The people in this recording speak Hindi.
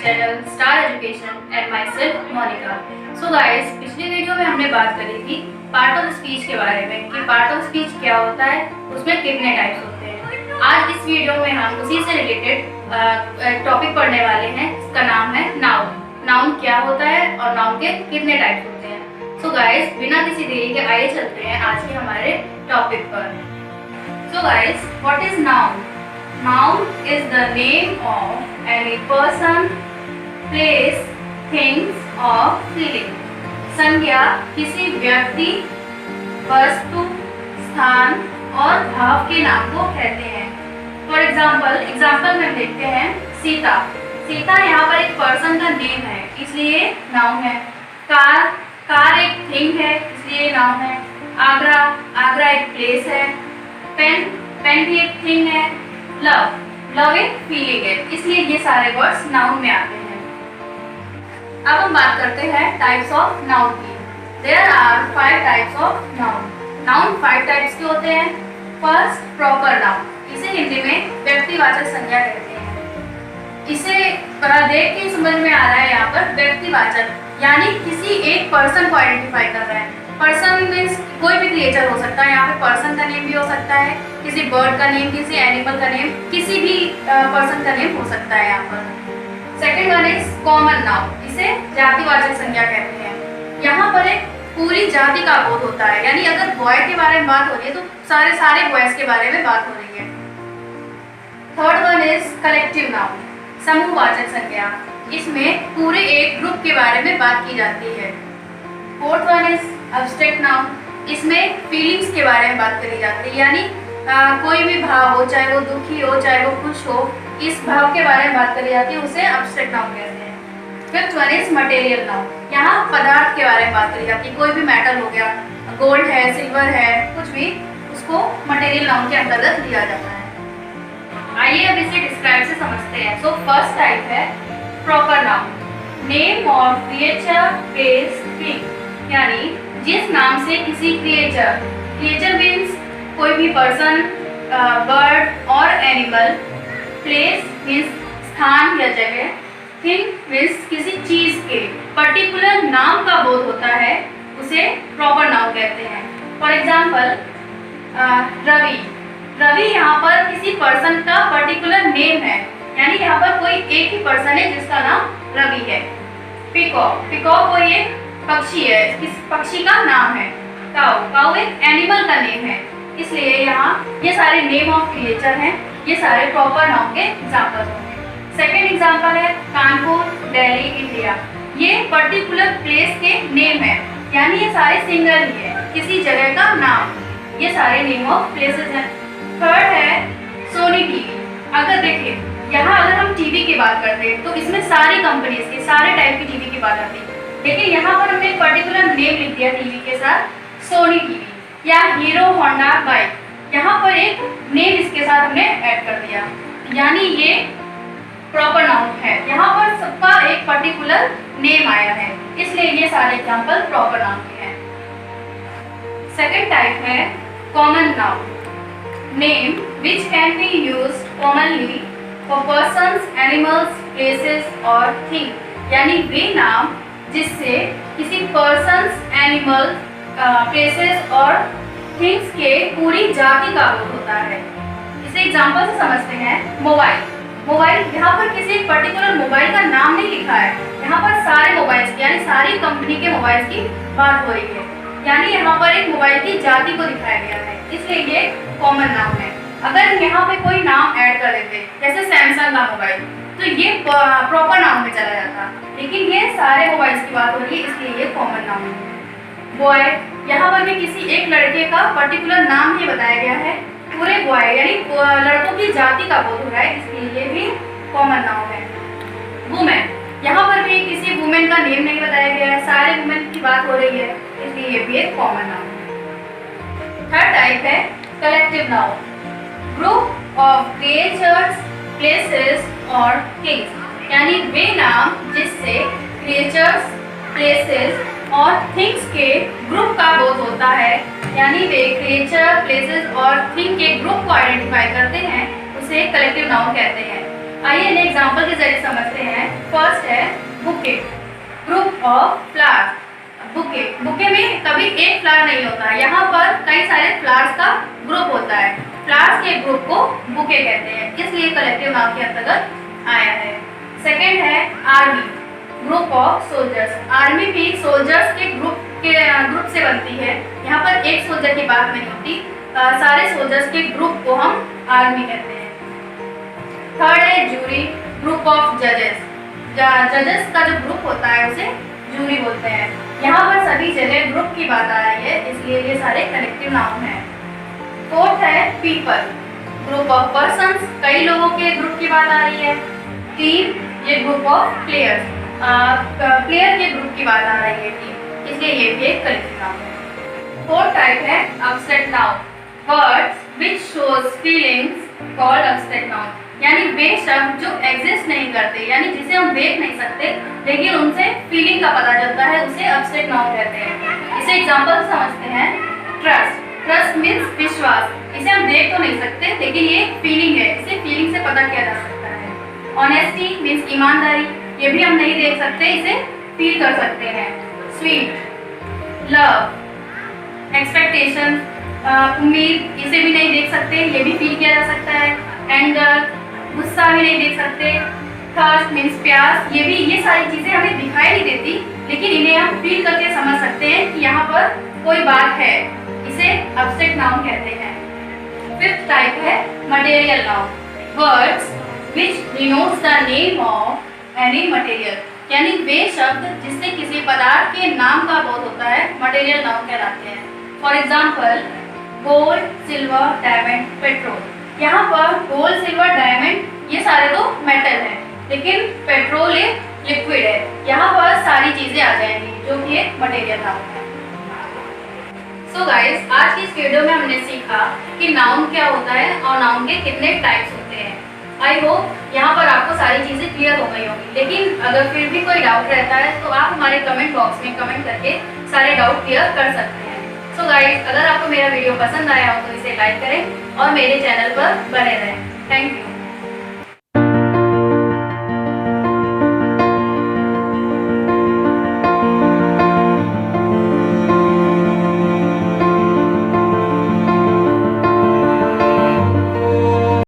channel Star Education and myself Monica. So guys, पिछली वीडियो में हमने बात करी थी पार्ट ऑफ स्पीच के बारे में कि पार्ट ऑफ स्पीच क्या होता है, उसमें कितने टाइप्स होते हैं। आज इस वीडियो में हम उसी से रिलेटेड टॉपिक पढ़ने वाले हैं, इसका नाम है नाउन। नाउन क्या होता है और नाउन के कितने टाइप्स होते हैं। सो गाइस, बिना किसी देरी के आइए चलते हैं आज के हमारे टॉपिक पर। So guys, what is noun? Noun is the name of any person, place, things or feeling. संज्ञा किसी व्यक्ति, वस्तु, स्थान और भाव के नाम को कहते हैं। फॉर एग्जाम्पल में देखते हैं सीता। सीता यहाँ पर एक पर्सन का नेम है, इसलिए नाउन है। कार एक थिंग है, इसलिए नाउन है। आगरा एक प्लेस है। पेन भी एक थिंग है। लव एक फीलिंग है, इसलिए ये सारे वर्ड्स नाउन में आते हैं। अब हम बात करते हैं टाइप्स ऑफ नाउन की। There are 5 types of noun. Noun 5 types के होते हैं। फर्स्ट, प्रॉपर नाउन, इसे हिंदी में व्यक्तिवाचक संज्ञा कहते हैं। इसे देख के समझ में आ रहा है यहाँ पर व्यक्तिवाचक, यानी किसी एक पर्सन को आइडेंटिफाई कर रहा है। पर्सन मीन्स कोई भी क्रिएचर हो सकता है, यहाँ पे पर्सन का नेम भी हो सकता है, किसी बर्ड का नेम, किसी एनिमल का नेम, किसी भी पर्सन का नेम हो सकता है यहाँ पर। Second one is common noun, इसे जातिवाचक संज्ञा कहते हैं। यहाँ पर एक पूरी जाति का बोध होता है, यानी अगर बॉय के बारे में बात हो रही है तो सारे बॉयज के बारे में बात हो रही है। Third one is collective noun, समूहवाचक संज्ञा, इसमें पूरे एक ग्रुप के बारे में बात की जाती है। Fourth one is abstract noun, इसमें फीलिंग्स के बारे में बात करी जाती है, यानी कोई भी भाव हो, चाहे वो दुखी हो चाहे वो खुश हो, इस भाव के बारे में बात करी जाती है, उसे एब्स्ट्रैक्ट नाउन कहते हैं। Fifth one is material noun, यहाँ पदार्थ के बारे में बात करी जाती है। कोई भी मेटल हो गया, गोल्ड है, सिल्वर है, कुछ भी, उसको मटेरियल नाउन के अंतर्गत लिया जाता है। आइए अब इसे डिस्क्राइब से समझते हैं। सो फर्स्ट टाइप है proper noun, name of creature, place, thing, यानी जिस नाम से किसी क्रिएचर मीन्स कोई भी पर्सन, बर्ड और एनिमल, प्लेस मीन्स स्थान या जगह, थिंग मीन्स किसी चीज के पर्टिकुलर नाम का बोध होता है, उसे प्रॉपर नाउन कहते हैं। फॉर एग्जाम्पल रवि यहाँ पर किसी पर्सन का पर्टिकुलर नेम है, यानी यहाँ पर कोई एक ही पर्सन है जिसका नाम रवि है। पिकॉक कोई एक पक्षी है, किस पक्षी का नाम है। काऊ एक एनिमल का नेम है, इसलिए यहाँ ये सारे नेम ऑफ क्रिएचर हैं, ये सारे प्रॉपर नाउन के एग्जाम्पल होंगे। सेकेंड एग्जाम्पल है कानपुर, दिल्ली, इंडिया, ये पर्टिकुलर प्लेस के नेम है, यानी ये सारे सिंगल ही है, किसी जगह का नाम, ये सारे नेम ऑफ प्लेसेस हैं। थर्ड है सोनी टीवी। अगर देखें यहाँ अगर हम टीवी की बात करते हैं तो इसमें सारी कंपनीज के सारे टाइप की टीवी की बात आती है, लेकिन यहाँ पर हमने एक पर्टिकुलर नेम लिख दिया टीवी के साथ, सोनी टीवी या हीरो होंडा बाइक, यहाँ पर एक नेम इसके साथ हमने ऐड कर दिया, यानी ये प्रॉपर नाउन है, यहाँ पर सबका एक पर्टिकुलर नेम आया है, इसलिए ये सारे एग्जांपल प्रॉपर नाउन के हैं। सेकंड टाइप है common noun, name which can be used commonly for persons, animals, places और थिंग, यानी वे नाम जिससे किसी पर्सन्स, एनिमल, प्लेसेस और थिंग्स के पूरी जाति का बोध होता है। इसे एग्जांपल से समझते हैं। मोबाइल यहाँ पर किसी एक पर्टिकुलर मोबाइल का नाम नहीं लिखा है, यहाँ पर सारे मोबाइल्स की यानी सारी कंपनी के मोबाइल्स की बात हो रही है, यानी यहाँ पर एक मोबाइल की जाति को दिखाया गया है, इसलिए ये कॉमन नाउन है। अगर यहाँ पे कोई नाम ऐड कर देते जैसे सैमसंग का मोबाइल, तो ये प्रॉपर नाउन में चला जाता, लेकिन ये सारे मोबाइल्स की बात हो रही है, इसलिए ये कॉमन नाउन है। बॉय, यहाँ पर भी किसी एक लड़के का पर्टिकुलर नाम ही बताया गया है, पूरे बॉय यानी लड़कों की जाति का बोध हो रहा है, इसलिए ये भी कॉमन नाउन है। वुमेन, यहाँ पर भी किसी वुमेन का नेम नहीं बताया गया है, सारे वुमेन की बात हो रही है, इसलिए ये भी एक कॉमन नाउन है। थर्ड टाइप है collective noun, group of creatures, places और थिंग्स, यानी वे नाम जिससे क्रिएचर्स, प्लेसेस और थिंग्स के ग्रुप का बोध होता है, यानी वे क्रिएचर, प्लेसेस और थिंग के ग्रुप को आइडेंटिफाई करते हैं, उसे कलेक्टिव नाउन कहते हैं। आइए इन्हें एग्जाम्पल के जरिए समझते हैं। फर्स्ट है bouquet, group of flowers. Bouquet में कभी एक फ्लावर नहीं होता है, यहाँ पर कई सारे फ्लावर्स का ग्रुप होता है। फ्लावर्स के ग्रुप को बुके कहते हैं, इसलिए कलेक्टिव नाउन के अंतर्गत आया है। सेकेंड है army, group of soldiers. Army भी सोल्जर्स के ग्रुप से बनती है। यहाँ पर एक सोल्जर की बात नहीं होती, सारे सोल्जर्स के ग्रुप को हम आर्मी कहते हैं। थर्ड है जूरी, ग्रुप ऑफ जजेस। जजेस का जो ग्रुप होता है उसे जूरी बोलते हैं। यहाँ पर सभी जगह ग्रुप की बात आ रही है, इसलिए ये सारे कलेक्टिव नाउन हैं। फोर्थ है पीपल, ग्रुप ऑफ पर्सन्स। कई लोगों के ग्रुप की बात आ रही है। टीम, ये ग्रुप ऑफ प्लेयर्स, प्लेयर के ग्रुप की बात आ रही है टीम, इसलिए ये भी एक कलेक्टिव नाउन है। फोर्थ टाइप है abstract noun, words which shows feelings called abstract noun. यानी वे शब्द जो एग्जिस्ट नहीं करते, यानी जिसे हम देख नहीं सकते लेकिन उनसे फीलिंग का पता चलता है, उसे एब्स्ट्रैक्ट नाउन कहते हैं। इसे एग्जांपल समझते हैं। ट्रस्ट, ट्रस्ट मीन्स विश्वास। इसे हम देख तो नहीं सकते लेकिन ये फीलिंग है, इसे फीलिंग से पता किया जा सकता है। ऑनेस्टी मीन्स ईमानदारी, ये भी हम नहीं देख सकते, इसे फील कर सकते हैं। स्वीट, लव, एक्सपेक्टेशन, उम्मीद, इसे भी नहीं देख सकते, ये भी फील किया जा सकता है। एंगर, गुस्सा भी नहीं देख सकते। थर्स्ट मीन्स प्यास, ये सारी चीजें हमें दिखाई नहीं देती लेकिन इन्हें हम फील करके समझ सकते हैं कि यहाँ पर कोई बात है, इसे एब्स्ट्रैक्ट नाउन कहते हैं। फिफ्थ टाइप है material noun, words which denotes the name of any material. यानी वे शब्द जिससे किसी पदार्थ के नाम का बोध होता है मटेरियल नाउन कहलाते हैं। For example gold, silver, diamond, petrol. यहाँ पर गोल्ड, सिल्वर, डायमंड ये सारे तो मेटल हैं, लेकिन पेट्रोल एक लिक्विड है। यहाँ पर सारी चीजें आ जाएंगी जो कि एक मटेरियल नाउन है। सो गाइस, आज की इस वीडियो में हमने सीखा कि नाउन क्या होता है और नाउन के कितने टाइप्स होते हैं। आई होप यहाँ पर आपको सारी चीजें क्लियर हो गई होंगी, लेकिन अगर फिर भी कोई डाउट रहता है तो आप हमारे कमेंट बॉक्स में कमेंट करके सारे डाउट क्लियर कर सकते हैं। सो गाइस, अगर आपको मेरा वीडियो पसंद आया हो तो इसे लाइक करें और मेरे चैनल पर बने रहें। Thank you.